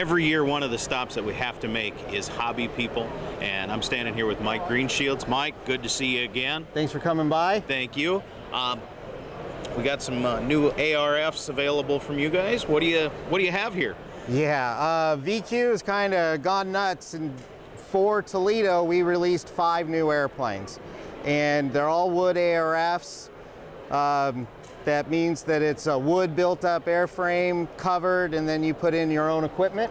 Every year, one of the stops that we have to make is hobby people, and I'm standing here with Mike Greenshields. Mike, good to see you again. Thanks for coming by. Thank you. We got some new ARFs available from you guys. What do you have here? Yeah, VQ has kind of gone nuts, and for Toledo, we released 5 new airplanes, and they're all wood ARFs. That means that it's a wood built-up airframe covered, and then you put in your own equipment.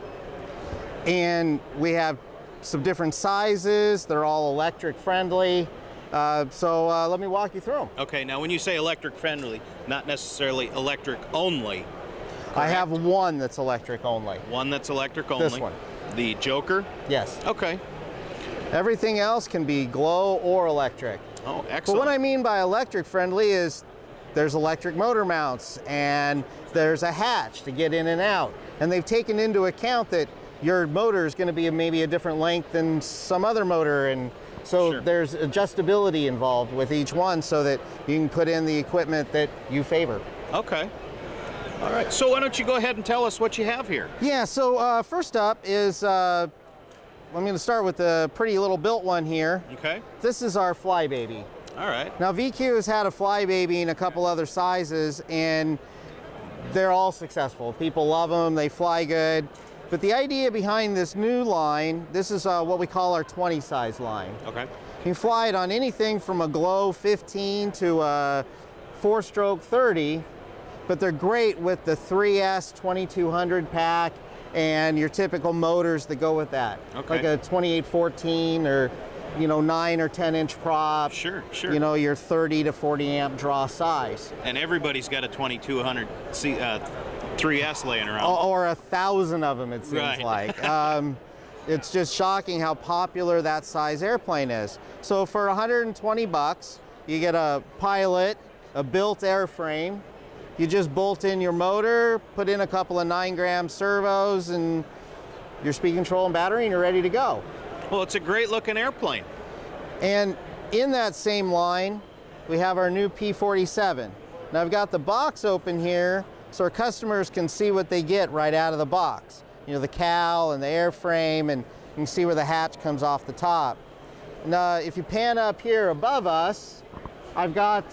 And we have some different sizes. They're all electric friendly. So let me walk you through them. Okay, now when you say electric friendly, not necessarily electric only. Correct? I have one that's electric only. One that's electric only? This one. The Joker? Yes. Okay. Everything else can be glow or electric. Oh, excellent. But what I mean by electric friendly is there's electric motor mounts, and there's a hatch to get in and out. And they've taken into account that your motor is going to be maybe a different length than some other motor, and so there's adjustability involved with each one so that you can put in the equipment that you favor. Okay. All right. So why don't you go ahead and tell us what you have here? Yeah, so first up is, I'm going to start with the pretty little built one here. Okay. This is our Flybaby. All right. Now VQ has had a Flybaby in a couple other sizes, and they're all successful. People love them, they fly good. But the idea behind this new line, this is what we call our 20 size line. Okay. You can fly it on anything from a Glow 15 to a 4-stroke 30, but they're great with the 3S 2200 pack and your typical motors that go with that. Okay. Like a 2814 or 9 or 10 inch prop. Sure. Your 30 to 40 amp draw size. And everybody's got a 2200 3S laying around. Or 1,000 of them, it seems like. It's just shocking how popular that size airplane is. So for 120 bucks, you get a pilot, a built airframe. You just bolt in your motor, put in a couple of 9-gram servos and your speed control and battery, and you're ready to go. Well, it's a great looking airplane. And in that same line, we have our new P47. Now I've got the box open here so our customers can see what they get right out of the box. The cowl and the airframe, and you can see where the hatch comes off the top. Now, if you pan up here above us, I've got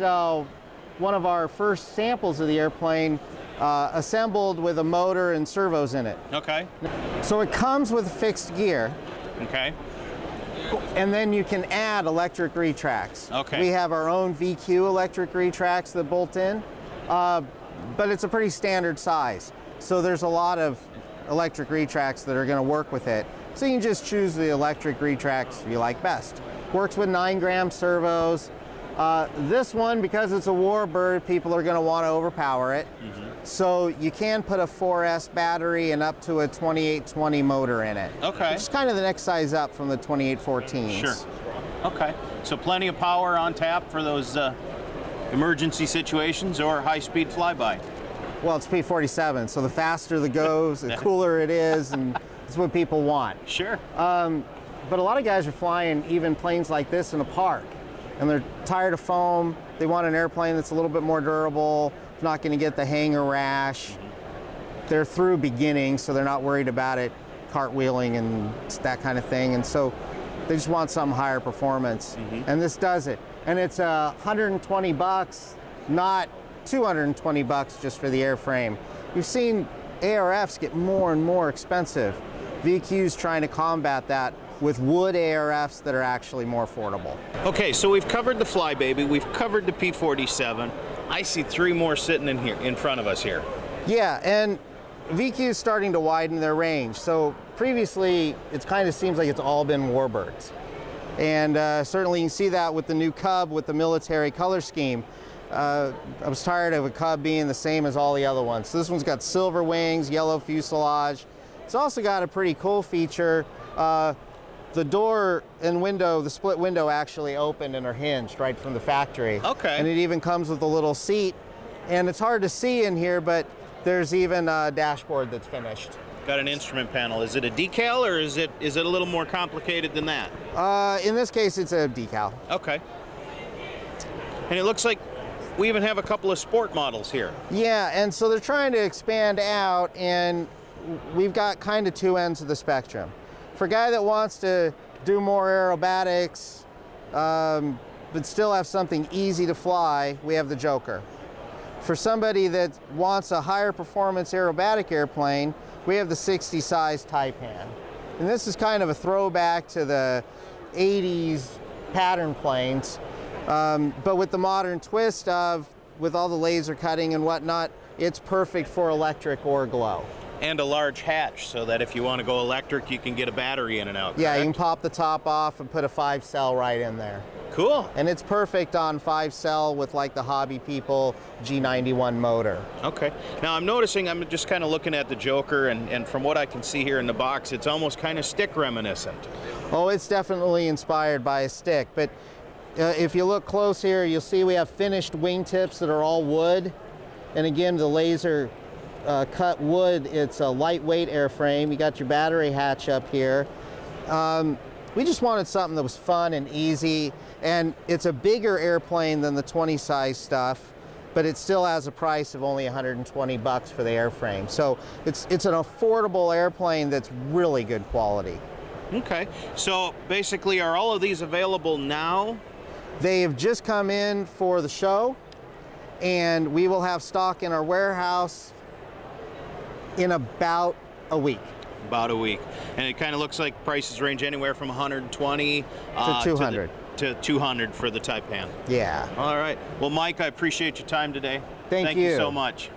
one of our first samples of the airplane assembled with a motor and servos in it. Okay. So it comes with fixed gear. Okay. And then you can add electric retracts. Okay. We have our own VQ electric retracts that bolt in, but it's a pretty standard size. So there's a lot of electric retracts that are going to work with it. So you can just choose the electric retracts you like best. Works with 9-gram servos. This one, because it's a warbird, people are going to want to overpower it. So you can put a 4S battery and up to a 2820 motor in it. Okay. Which is kind of the next size up from the 2814s. Sure. Okay. So plenty of power on tap for those emergency situations or high-speed flyby. Well, it's P47, so the faster the goes, the cooler it is, and it's what people want. Sure. But a lot of guys are flying even planes like this in a park, and they're tired of foam. They want an airplane that's a little bit more durable, not going to get the hanger rash. They're through beginning, so they're not worried about it cartwheeling and that kind of thing, and so they just want some higher performance. And this does it. And it's 120 bucks, not 220 bucks just for the airframe. You've seen ARFs get more and more expensive. VQ's trying to combat that with wood ARFs that are actually more affordable. Okay, so we've covered the Flybaby, we've covered the P47. I see 3 more sitting in here, in front of us here. Yeah, and VQ is starting to widen their range. So previously, it kind of seems like it's all been warbirds. And certainly you can see that with the new Cub with the military color scheme. I was tired of a Cub being the same as all the other ones. So this one's got silver wings, yellow fuselage. It's also got a pretty cool feature. The door and window, the split window actually opened and are hinged right from the factory. Okay. And it even comes with a little seat. And it's hard to see in here, but there's even a dashboard that's finished. Got an instrument panel. Is it a decal or is it a little more complicated than that? In this case, it's a decal. Okay. And it looks like we even have a couple of sport models here. Yeah, and so they're trying to expand out, and we've got kind of two ends of the spectrum. For a guy that wants to do more aerobatics, but still have something easy to fly, we have the Joker. For somebody that wants a higher performance aerobatic airplane, we have the 60 size Taipan. And this is kind of a throwback to the 80s pattern planes, but with the modern twist of, with all the laser cutting and whatnot, it's perfect for electric or glow. And a large hatch, so that if you want to go electric, you can get a battery in and out. Yeah, you can correct? pop the top off and put a 5-cell right in there. Cool. And it's perfect on 5-cell with like the Hobby People G91 motor. Okay. Now I'm noticing, I'm just kind of looking at the Joker, and from what I can see here in the box, it's almost kind of stick reminiscent. Oh, it's definitely inspired by a stick, but if you look close here, you'll see we have finished wingtips that are all wood. And again, the laser cut wood, it's a lightweight airframe. You got your battery hatch up here. We just wanted something that was fun and easy, and it's a bigger airplane than the 20 size stuff, but it still has a price of only 120 bucks for the airframe. So it's an affordable airplane that's really good quality. Okay. So basically, are all of these available now? They have just come in for the show, and we will have stock in our warehouse in about a week. About a week. And it kind of looks like prices range anywhere from 120 To 200. to 200 for the Taipan. Yeah. All right. Well, Mike, I appreciate your time today. Thank you you so much.